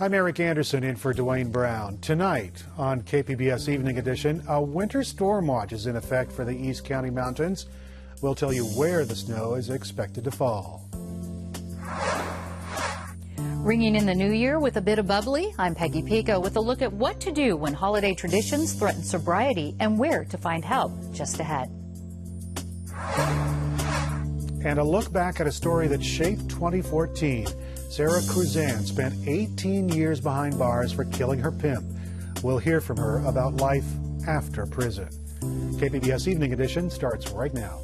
I'm Eric Anderson in for Dwayne Brown. Tonight on KPBS Evening Edition, a winter storm watch is in effect for the East County Mountains. We'll tell you where the snow is expected to fall. Ringing in the new year with a bit of bubbly, I'm Peggy Pico with a look at what to do when holiday traditions threaten sobriety and where to find help just ahead. And a look back at a story that shaped 2014. Sarah Cruzan spent 18 years behind bars for killing her pimp. We'll hear from her about life after prison. KPBS Evening Edition starts right now.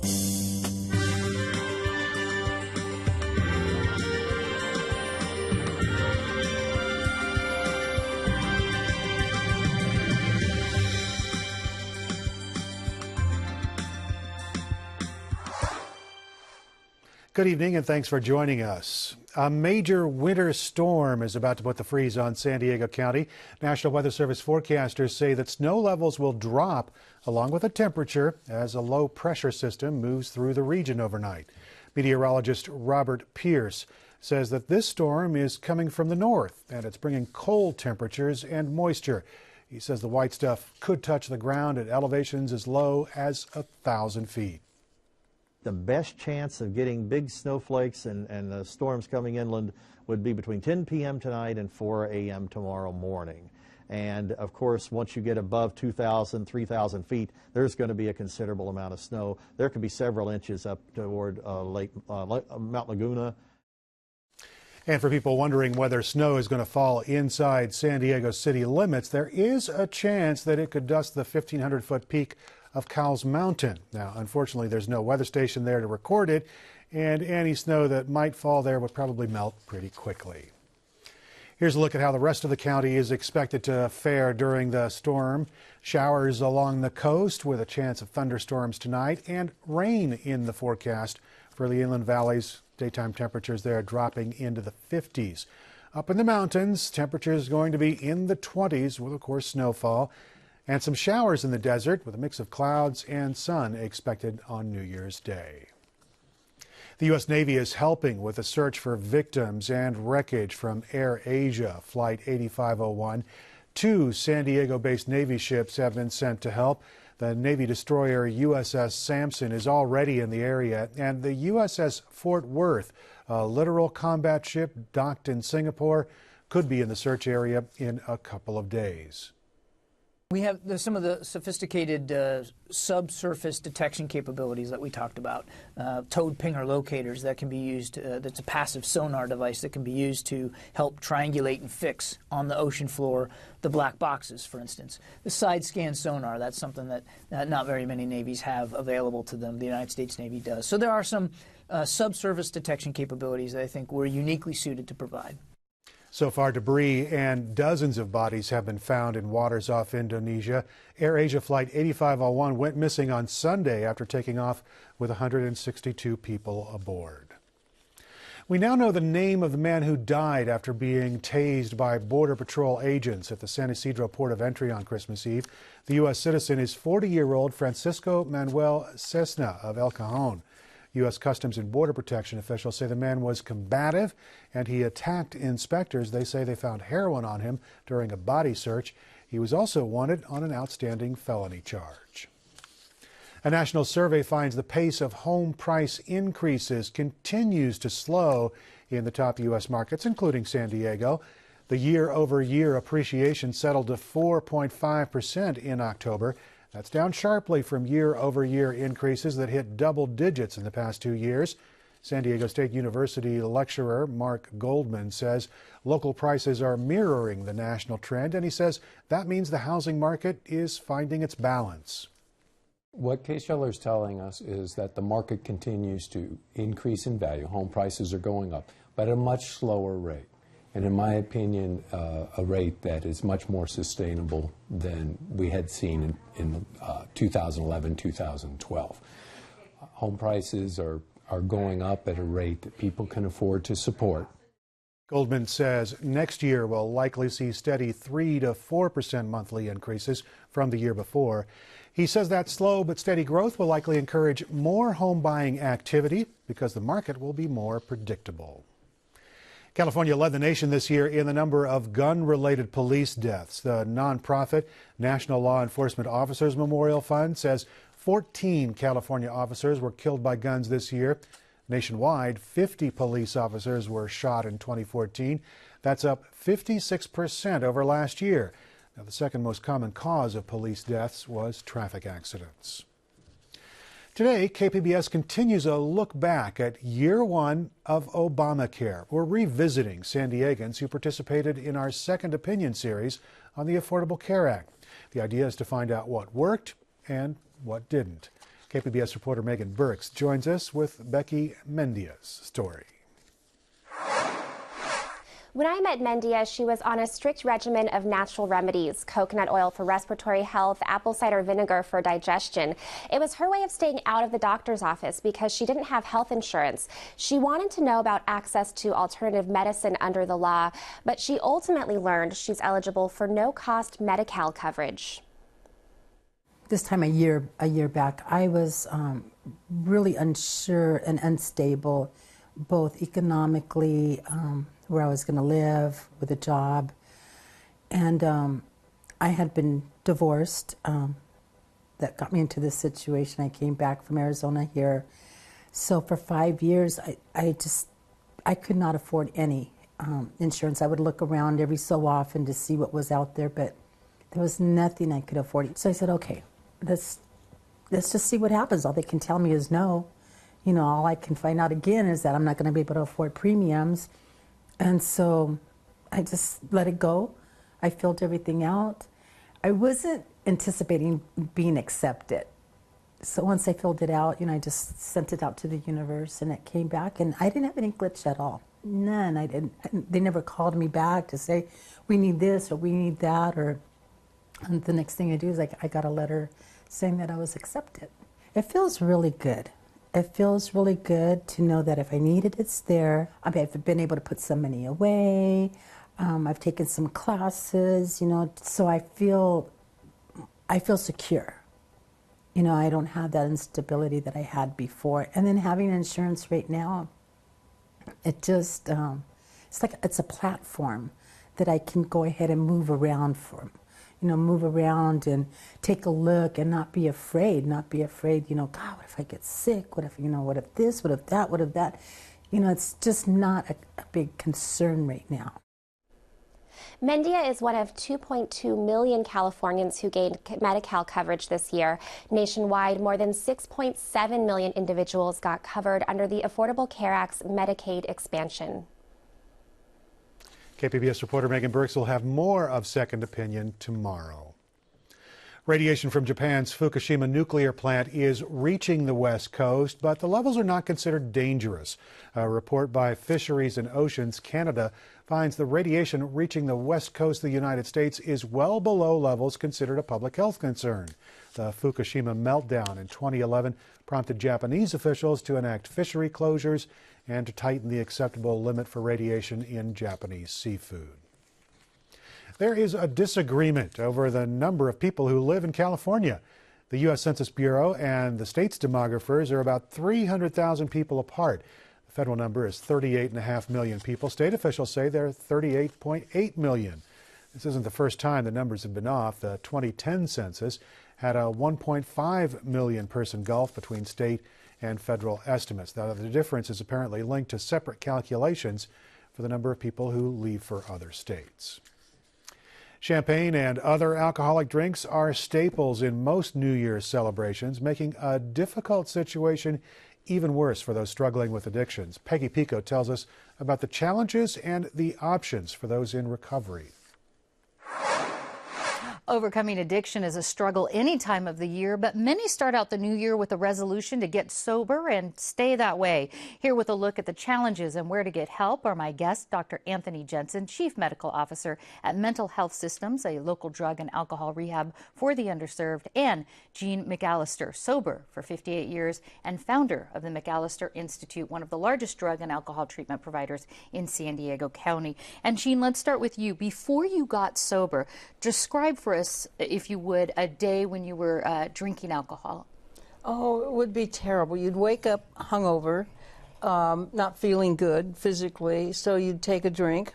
Good evening and thanks for joining us. A major winter storm is about to put the freeze on San Diego County. National Weather Service forecasters say that snow levels will drop along with the temperature as a low pressure system moves through the region overnight. Meteorologist Robert Pierce says that this storm is coming from the north and it's bringing cold temperatures and moisture. He says the white stuff could touch the ground at elevations as low as 1,000 feet. The best chance of getting big snowflakes and storms coming inland would be between 10 p.m. tonight and 4 a.m. tomorrow morning. And of course, once you get above 2,000, 3,000 feet, there's going to be a considerable amount of snow. There could be several inches up toward Mount Laguna. And for people wondering whether snow is going to fall inside San Diego city limits, there is a chance that it could dust the 1,500-foot peak of Cowles Mountain. Now, unfortunately, there's no weather station there to record it, and any snow that might fall there would probably melt pretty quickly. Here's a look at how the rest of the county is expected to fare during the storm. Showers along the coast with a chance of thunderstorms tonight and rain in the forecast for the inland valleys. Daytime temperatures there dropping into the 50s. Up in the mountains, temperatures going to be in the 20s with, of course, snowfall. And some showers in the desert with a mix of clouds and sun expected on New Year's Day. The U.S. Navy is helping with a search for victims and wreckage from Air Asia Flight 8501. 2 San Diego-based Navy ships have been sent to help. The Navy destroyer USS Sampson is already in the area, and the USS Fort Worth, a littoral combat ship docked in Singapore, could be in the search area in a couple of days. We have some of the sophisticated subsurface detection capabilities that we talked about. Towed pinger locators that can be used, that's a passive sonar device that can be used to help triangulate and fix on the ocean floor the black boxes, for instance. The side scan sonar, that's something that not very many navies have available to them. The United States Navy does. So there are some subsurface detection capabilities that I think we're uniquely suited to provide. So far, debris and dozens of bodies have been found in waters off Indonesia. Air Asia Flight 8501 went missing on Sunday after taking off with 162 people aboard. We now know the name of the man who died after being tased by Border Patrol agents at the San Isidro port of entry on Christmas Eve. The U.S. citizen is 40-year-old Francisco Manuel Cesna of El Cajon. U.S. Customs and Border Protection officials say the man was combative and he attacked inspectors. They say they found heroin on him during a body search. He was also wanted on an outstanding felony charge. A national survey finds the pace of home price increases continues to slow in the top U.S. markets, including San Diego. The year-over-year appreciation settled to 4.5% in October. That's down sharply from year-over-year increases that hit double digits in the past 2 years. San Diego State University lecturer Mark Goldman says local prices are mirroring the national trend, and he says that means the housing market is finding its balance. What Case-Shiller is telling us is that the market continues to increase in value. Home prices are going up, but at a much slower rate. And in my opinion, a rate that is much more sustainable than we had seen in 2011, 2012. Home prices are going up at a rate that people can afford to support. Goldman says next year will likely see steady 3 to 4% monthly increases from the year before. He says that slow but steady growth will likely encourage more home buying activity because the market will be more predictable. California led the nation this year in the number of gun-related police deaths. The nonprofit National Law Enforcement Officers Memorial Fund says 14 California officers were killed by guns this year. Nationwide, 50 police officers were shot in 2014. That's up 56% over last year. Now, the second most common cause of police deaths was traffic accidents. Today, KPBS continues a look back at year one of Obamacare. We're revisiting San Diegans who participated in our Second Opinion series on the Affordable Care Act. The idea is to find out what worked and what didn't. KPBS reporter Megan Burks joins us with Becky Mendia's story. When I met Mendia, she was on a strict regimen of natural remedies: coconut oil for respiratory health, apple cider vinegar for digestion. It was her way of staying out of the doctor's office because she didn't have health insurance. She wanted to know about access to alternative medicine under the law, but she ultimately learned she's eligible for no-cost Medi-Cal coverage. This time a year back, I was really unsure and unstable, both economically, where I was going to live, with a job. And I had been divorced. That got me into this situation. I came back from Arizona here. So for 5 years, I could not afford any insurance. I would look around every so often to see what was out there, but there was nothing I could afford. So I said, okay, let's just see what happens. All they can tell me is no. You know, all I can find out again is that I'm not going to be able to afford premiums. And so I just let it go. I filled everything out. I wasn't anticipating being accepted. So once I filled it out, you know, I just sent it out to the universe and it came back, and I didn't have any glitch at all. None. They never called me back to say, we need this or we need that, and the next thing I do is I got a letter saying that I was accepted. It feels really good. It feels really good to know that if I need it, it's there. I mean, I've been able to put some money away. I've taken some classes, you know, so I feel secure. You know, I don't have that instability that I had before. And then having insurance right now, it just, it's a platform that I can go ahead and move around from. You know, move around and take a look and not be afraid, you know, God, what if I get sick? What if, you know, what if this, what if that, what if that? You know, it's just not a big concern right now. Mendia is one of 2.2 million Californians who gained Medi-Cal coverage this year. Nationwide, more than 6.7 million individuals got covered under the Affordable Care Act's Medicaid expansion. KPBS reporter Megan Burks will have more of Second Opinion tomorrow. Radiation from Japan's Fukushima nuclear plant is reaching the West Coast, but the levels are not considered dangerous. A report by Fisheries and Oceans Canada finds the radiation reaching the west coast of the United States is well below levels considered a public health concern. The Fukushima meltdown in 2011 prompted Japanese officials to enact fishery closures and to tighten the acceptable limit for radiation in Japanese seafood. There is a disagreement over the number of people who live in California. The U.S. Census Bureau and the state's demographers are about 300,000 people apart. The federal number is 38.5 million people. State officials say they're 38.8 million. This isn't the first time the numbers have been off. The 2010 census had a 1.5 million person gulf between state and federal estimates. Now, the difference is apparently linked to separate calculations for the number of people who leave for other states. Champagne and other alcoholic drinks are staples in most New Year's celebrations, making a difficult situation even worse for those struggling with addictions. Peggy Pico tells us about the challenges and the options for those in recovery. Overcoming addiction is a struggle any time of the year, but many start out the new year with a resolution to get sober and stay that way. Here with a look at the challenges and where to get help are my guests, Dr. Anthony Jensen, Chief Medical Officer at Mental Health Systems, a local drug and alcohol rehab for the underserved, and Jeanne McAlister, sober for 58 years and founder of the McAlister Institute, one of the largest drug and alcohol treatment providers in San Diego County. And Jeanne, let's start with you. Before you got sober, describe for us, if you would, a day when you were drinking alcohol. Oh, it would be terrible. You'd wake up hungover. not feeling good physically, so you take a drink,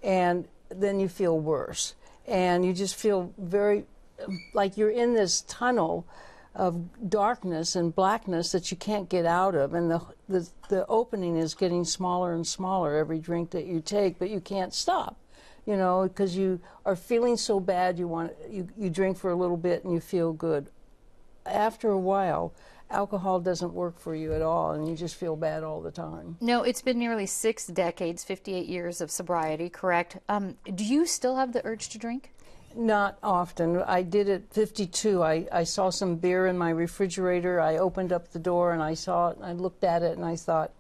and then you feel worse. And you just feel very like you're in this tunnel of darkness and blackness that you can't get out of, and the opening is getting smaller and smaller every drink that you take, but you can't stop, you know, because you are feeling so bad. You drink for a little bit and you feel good. After a while, alcohol doesn't work for you at all, and you just feel bad all the time. No, it's been nearly 6 decades, 58 years of sobriety, correct? Do you still have the urge to drink? Not often. I did at 52. I saw some beer in my refrigerator. I opened up the door and I saw it, and I looked at it and I thought,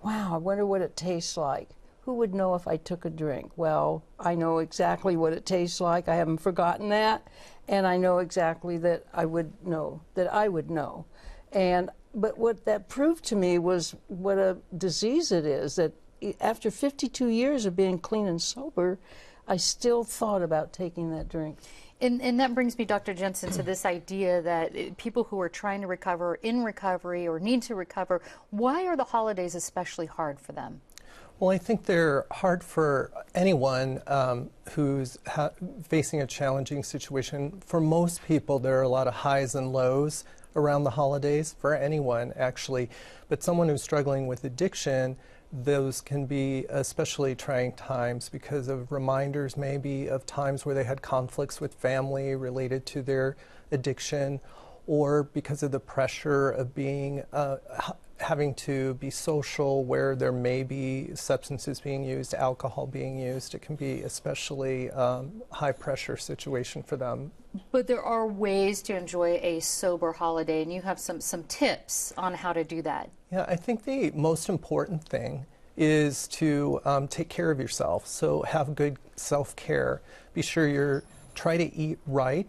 wow, I wonder what it tastes like. Who would know if I took a drink? Well, I know exactly what it tastes like. I haven't forgotten that. And I know exactly that I would know. But what that proved to me was what a disease it is, that after 52 years of being clean and sober, I still thought about taking that drink. And that brings me, Dr. Jensen, to this idea that people who are trying to recover, in recovery, or need to recover, why are the holidays especially hard for them? Well, I think they're hard for anyone who's facing a challenging situation. For most people, there are a lot of highs and lows around the holidays, for anyone actually. But someone who's struggling with addiction, those can be especially trying times because of reminders maybe of times where they had conflicts with family related to their addiction, or because of the pressure of being having to be social where there may be substances being used, alcohol being used. It can be especially high pressure situation for them. But there are ways to enjoy a sober holiday, and you have some tips on how to do that. Yeah, I think the most important thing is to take care of yourself. So have good self-care. Be sure try to eat right,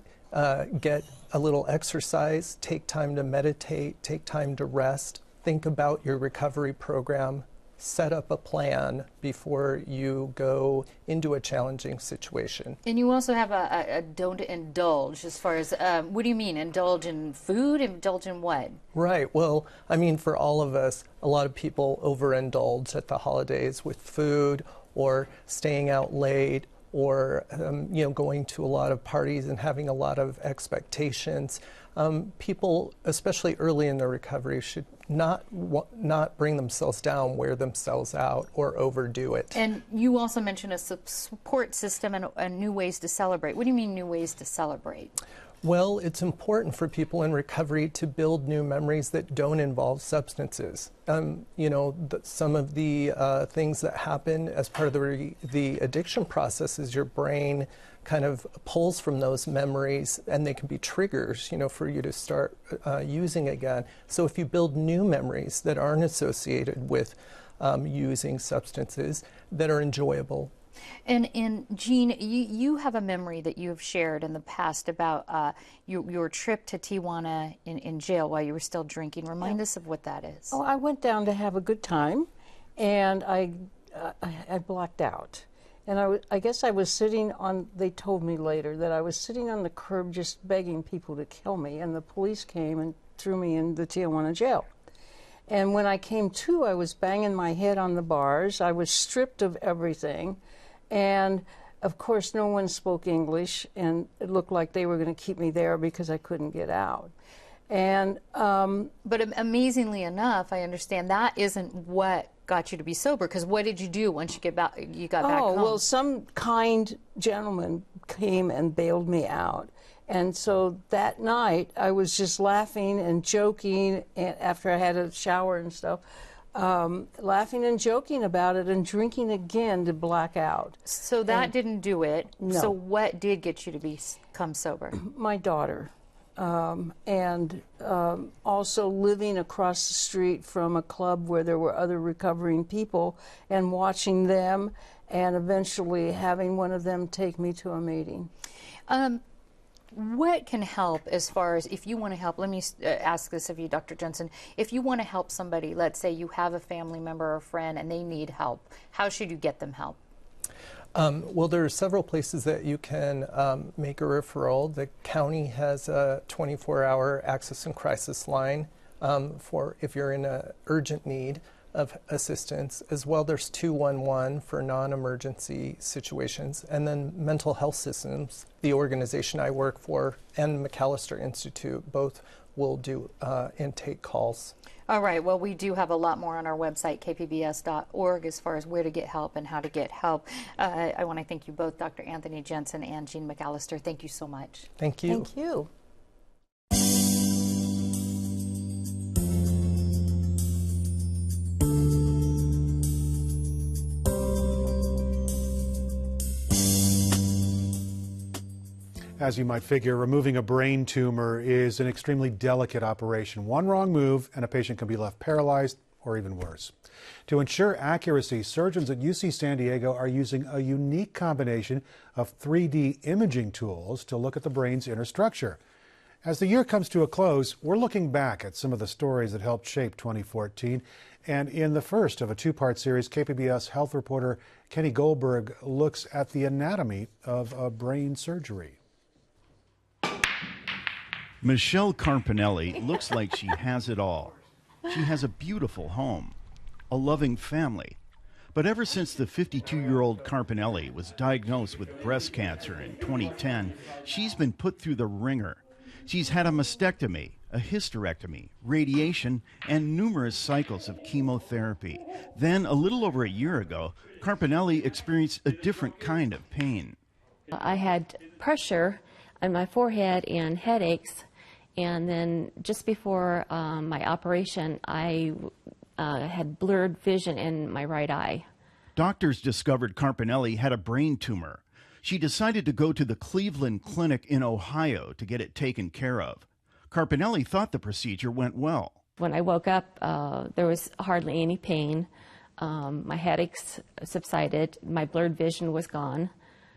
get a little exercise, take time to meditate, take time to rest, think about your recovery program, set up a plan before you go into a challenging situation. And you also have a don't indulge, as far as, what do you mean? Indulge in food? Indulge in what? Right. Well, I mean, for all of us, a lot of people overindulge at the holidays with food or staying out late or going to a lot of parties and having a lot of expectations. People, especially early in their recovery, should not bring themselves down, wear themselves out, or overdo it. And you also mentioned a support system and new ways to celebrate. What do you mean new ways to celebrate? Well, it's important for people in recovery to build new memories that don't involve substances. Some of the things that happen as part of the addiction process is your brain kind of pulls from those memories, and they can be triggers, for you to start using again. So if you build new memories that aren't associated with using substances that are enjoyable. And Jeanne, you have a memory that you have shared in the past about your trip to Tijuana in jail while you were still drinking. Remind us of what that is. Oh, I went down to have a good time, and I blacked out. And I guess I was sitting on, they told me later, that I was sitting on the curb just begging people to kill me, and the police came and threw me in the Tijuana jail. And when I came to, I was banging my head on the bars. I was stripped of everything. And of course, no one spoke English, and it looked like they were going to keep me there because I couldn't get out. And but amazingly enough, I understand that isn't what got you to be sober. Because what did you do once you got back home? Oh, well, some kind gentleman came and bailed me out. And so that night, I was just laughing and joking after I had a shower and stuff. Laughing and joking about it and drinking again to black out. So that didn't do it. No. So what did get you to become sober? My daughter. Also living across the street from a club where there were other recovering people and watching them, and eventually having one of them take me to a meeting. What can help as far as, if you want to help, let me ask this of you, Dr. Jensen, if you want to help somebody, let's say you have a family member or friend and they need help, how should you get them help? Well, there are several places that you can make a referral. The county has a 24-hour access and crisis line for if you're in an urgent need. of assistance. As well, there's 211 for non-emergency situations. And then Mental Health Systems, the organization I work for, and McAlister Institute, both will do intake calls. All right, well, we do have a lot more on our website, kpbs.org, as far as where to get help and how to get help. I want to thank you both, Dr. Anthony Jensen and Jeanne McAlister. Thank you so much. Thank you. Thank you. As you might figure, removing a brain tumor is an extremely delicate operation. One wrong move and a patient can be left paralyzed or even worse. To ensure accuracy, surgeons at UC San Diego are using a unique combination of 3D imaging tools to look at the brain's inner structure. As the year comes to a close, we're looking back at some of the stories that helped shape 2014. And in the first of a two-part series, KPBS health reporter Kenny Goldberg looks at the anatomy of a brain surgery. Michelle Carpinelli looks like she has it all. She has a beautiful home, a loving family. But ever since the 52-year-old Carpinelli was diagnosed with breast cancer in 2010, she's been put through the ringer. She's had a mastectomy, a hysterectomy, radiation, and numerous cycles of chemotherapy. Then, a little over a year ago, Carpinelli experienced a different kind of pain. I had pressure on my forehead and headaches. And then just before my operation, I had blurred vision in my right eye. Doctors discovered Carpinelli had a brain tumor. She decided to go to the Cleveland Clinic in Ohio to get it taken care of. Carpinelli thought the procedure went well. When I woke up, there was hardly any pain. My headaches subsided. My blurred vision was gone.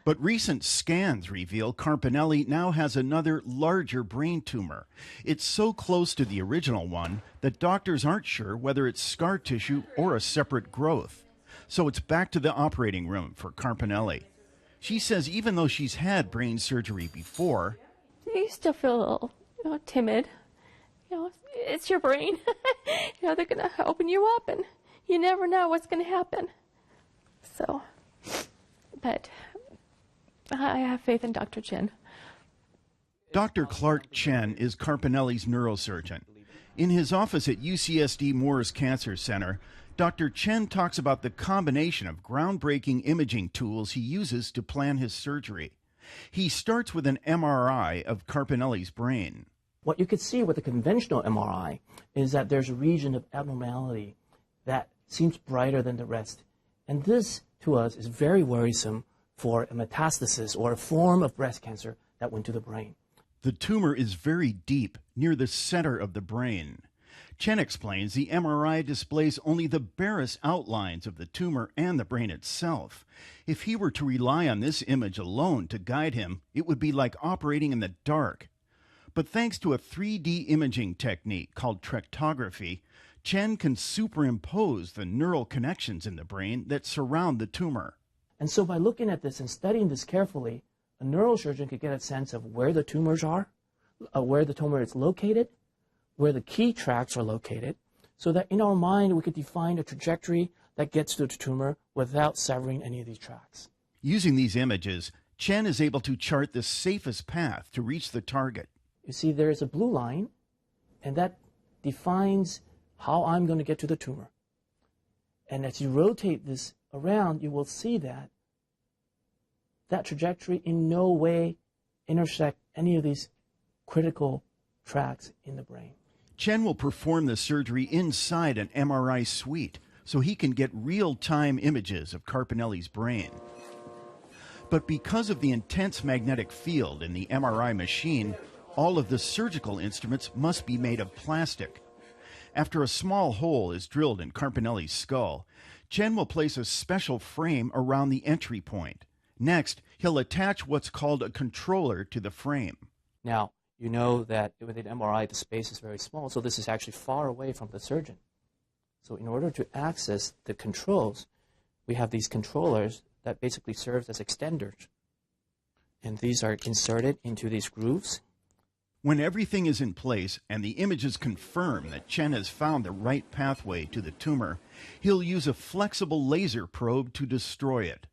But recent scans reveal Carpinelli now has another larger brain tumor. It's so close to the original one that doctors aren't sure whether it's scar tissue or a separate growth. So it's back to the operating room for Carpinelli. She says even though she's had brain surgery before, you still feel a little, timid. It's your brain. They're going to open you up, and you never know what's going to happen. So, but I have faith in Dr. Chen. Dr. Clark Chen is Carpinelli's neurosurgeon. In his office at UCSD Moores Cancer Center, Dr. Chen talks about the combination of groundbreaking imaging tools he uses to plan his surgery. He starts with an MRI of Carpinelli's brain. What you could see with a conventional MRI is that there's a region of abnormality that seems brighter than the rest. And this, to us, is very worrisome for a metastasis or a form of breast cancer that went to the brain. The tumor is very deep, near the center of the brain. Chen explains the MRI displays only the barest outlines of the tumor and the brain itself. If he were to rely on this image alone to guide him, it would be like operating in the dark. But thanks to a 3D imaging technique called trectography, Chen can superimpose the neural connections in the brain that surround the tumor. And so by looking at this and studying this carefully, a neurosurgeon could get a sense of where the tumors are, where the tumor is located, where the key tracks are located, so that in our mind we could define a trajectory that gets to the tumor without severing any of these tracks. Using these images, Chen is able to chart the safest path to reach the target. You see, there is a blue line, and that defines how I'm going to get to the tumor. And as you rotate this around, you will see that that trajectory in no way intersect any of these critical tracks in the brain. Chen will perform the surgery inside an MRI suite so he can get real-time images of Carpinelli's brain. But because of the intense magnetic field in the MRI machine, all of the surgical instruments must be made of plastic. After a small hole is drilled in Carpinelli's skull, Chen will place a special frame around the entry point. Next, he'll attach what's called a controller to the frame. Now, you know that with an MRI, the space is very small, so this is actually far away from the surgeon. So in order to access the controls, we have these controllers that basically serve as extenders. And these are inserted into these grooves. When everything is in place and the images confirm that Chen has found the right pathway to the tumor, he'll use a flexible laser probe to destroy it.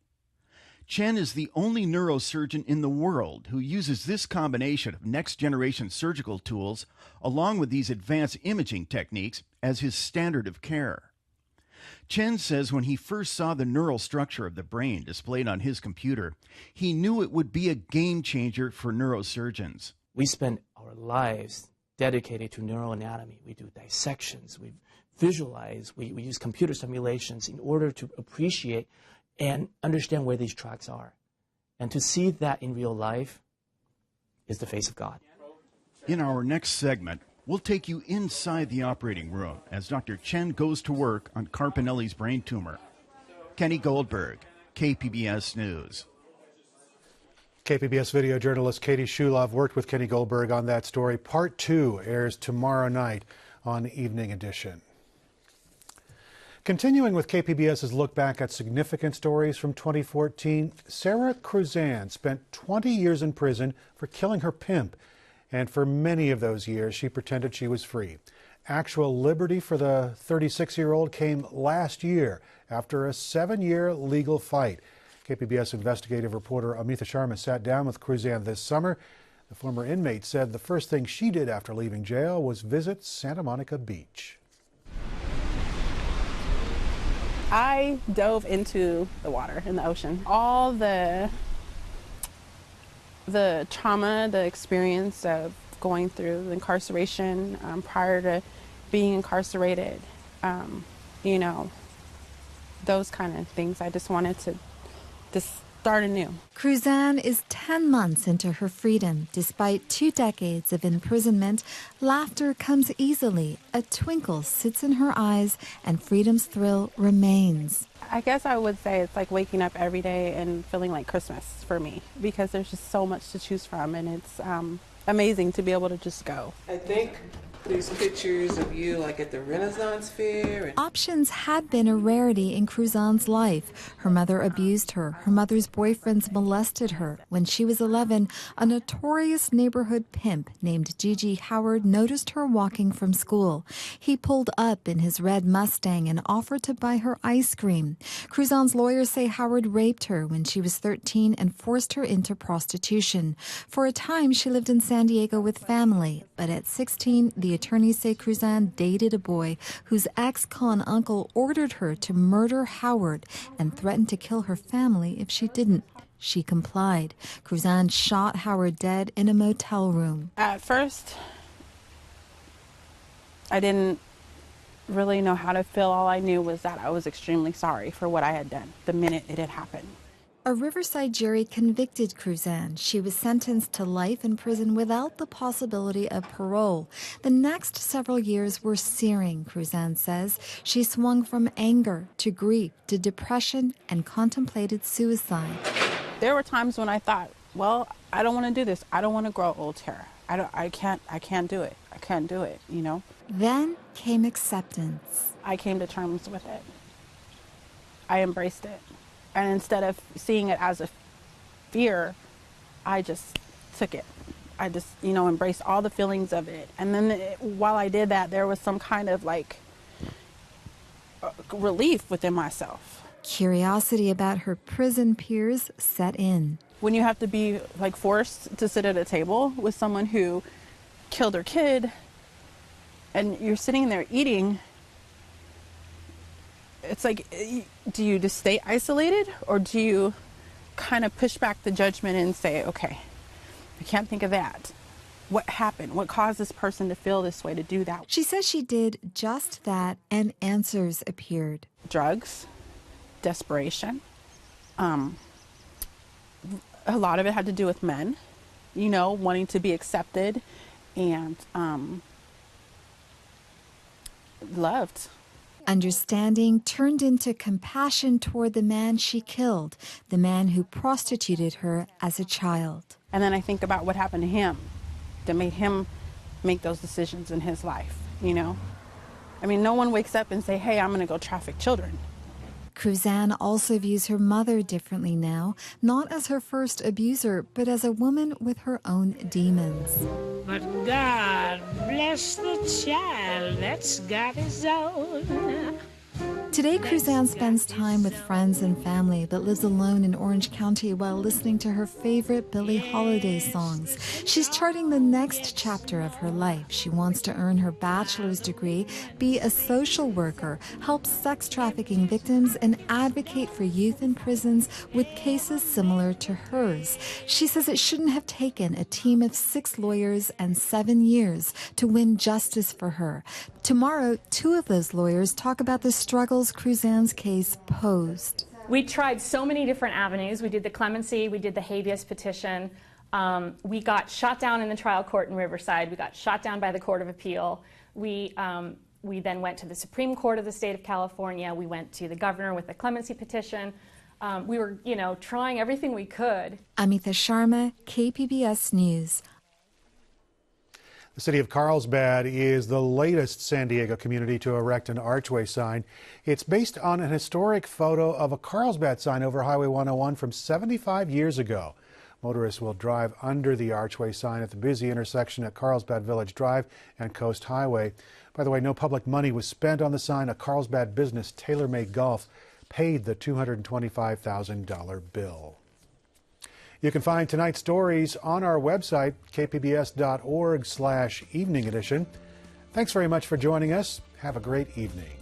Chen is the only neurosurgeon in the world who uses this combination of next-generation surgical tools along with these advanced imaging techniques as his standard of care. Chen says when he first saw the neural structure of the brain displayed on his computer, he knew it would be a game changer for neurosurgeons. We spend our lives dedicated to neuroanatomy. We do dissections, we visualize, we use computer simulations in order to appreciate and understand where these tracks are. And to see that in real life is the face of God. In our next segment, we'll take you inside the operating room as Dr. Chen goes to work on Carpinelli's brain tumor. Kenny Goldberg, KPBS News. KPBS video journalist Katie Shulov worked with Kenny Goldberg on that story. Part 2 airs tomorrow night on Evening Edition. Continuing with KPBS's look back at significant stories from 2014, Sarah Cruzan spent 20 years in prison for killing her pimp. And for many of those years, she pretended she was free. Actual liberty for the 36-year-old came last year after a 7-year legal fight. KPBS investigative reporter Amitha Sharma sat down with Cruzan this summer. The former inmate said the first thing she did after leaving jail was visit Santa Monica Beach. I dove into the water in the ocean. All the trauma, the experience of going through the incarceration prior to being incarcerated, you know, those kind of things. I just wanted to start anew. Cruzan is 10 months into her freedom. Despite 2 decades of imprisonment, laughter comes easily. A twinkle sits in her eyes, and freedom's thrill remains. I guess I would say it's like waking up every day and feeling like Christmas for me, because there's just so much to choose from, and it's amazing to be able to just go. I think these pictures of you like at the Renaissance Fair. Options had been a rarity in Cruzan's life. Her mother abused her. Her mother's boyfriends molested her. When she was 11, a notorious neighborhood pimp named Gigi Howard noticed her walking from school. He pulled up in his red Mustang and offered to buy her ice cream. Cruzan's lawyers say Howard raped her when she was 13 and forced her into prostitution. For a time, she lived in San Diego with family, but at 16, the attorneys say Cruzan dated a boy whose ex-con uncle ordered her to murder Howard and threatened to kill her family if she didn't. She complied. Cruzan shot Howard dead in a motel room. At first, I didn't really know how to feel. All I knew was that I was extremely sorry for what I had done the minute it had happened. A Riverside jury convicted Cruzan. She was sentenced to life in prison without the possibility of parole. The next several years were searing, Cruzan says. She swung from anger to grief to depression and contemplated suicide. There were times when I thought, well, I don't want to do this. I don't want to grow old hair. I can't do it. I can't do it, you know? Then came acceptance. I came to terms with it. I embraced it. And instead of seeing it as a fear, I just took it. I just, you know, embraced all the feelings of it. And then while I did that, there was some kind of like relief within myself. Curiosity about her prison peers set in. When you have to be like forced to sit at a table with someone who killed her kid, and you're sitting there eating, it's like, do you just stay isolated, or do you kind of push back the judgment and say, okay, I can't think of that. What happened? What caused this person to feel this way, to do that? She says she did just that, and answers appeared. Drugs, desperation. A lot of it had to do with men, you know, wanting to be accepted and loved. Understanding turned into compassion toward the man she killed, the man who prostituted her as a child. And then I think about what happened to him that made him make those decisions in his life, you know? I mean, no one wakes up and say, hey, I'm going to go traffic children. Cruzanne also views her mother differently now, not as her first abuser, but as a woman with her own demons. But God bless the child that's got his own. Today, Cruzanne spends time with friends and family, but lives alone in Orange County while listening to her favorite Billie Holiday songs. She's charting the next chapter of her life. She wants to earn her bachelor's degree, be a social worker, help sex trafficking victims, and advocate for youth in prisons with cases similar to hers. She says it shouldn't have taken a team of 6 lawyers and 7 years to win justice for her. Tomorrow, 2 of those lawyers talk about the struggles Cruzanne's case posed. We tried so many different avenues. We did the clemency, we did the habeas petition. We got shot down in the trial court in Riverside. We got shot down by the Court of Appeal. We then went to the Supreme Court of the state of California. We went to the governor with the clemency petition. We were, trying everything we could. Amita Sharma, KPBS News. The city of Carlsbad is the latest San Diego community to erect an archway sign. It's based on an historic photo of a Carlsbad sign over Highway 101 from 75 years ago. Motorists will drive under the archway sign at the busy intersection at Carlsbad Village Drive and Coast Highway. By the way, no public money was spent on the sign. A Carlsbad business, TaylorMade Golf, paid the $225,000 bill. You can find tonight's stories on our website, kpbs.org/evening edition. Thanks very much for joining us. Have a great evening.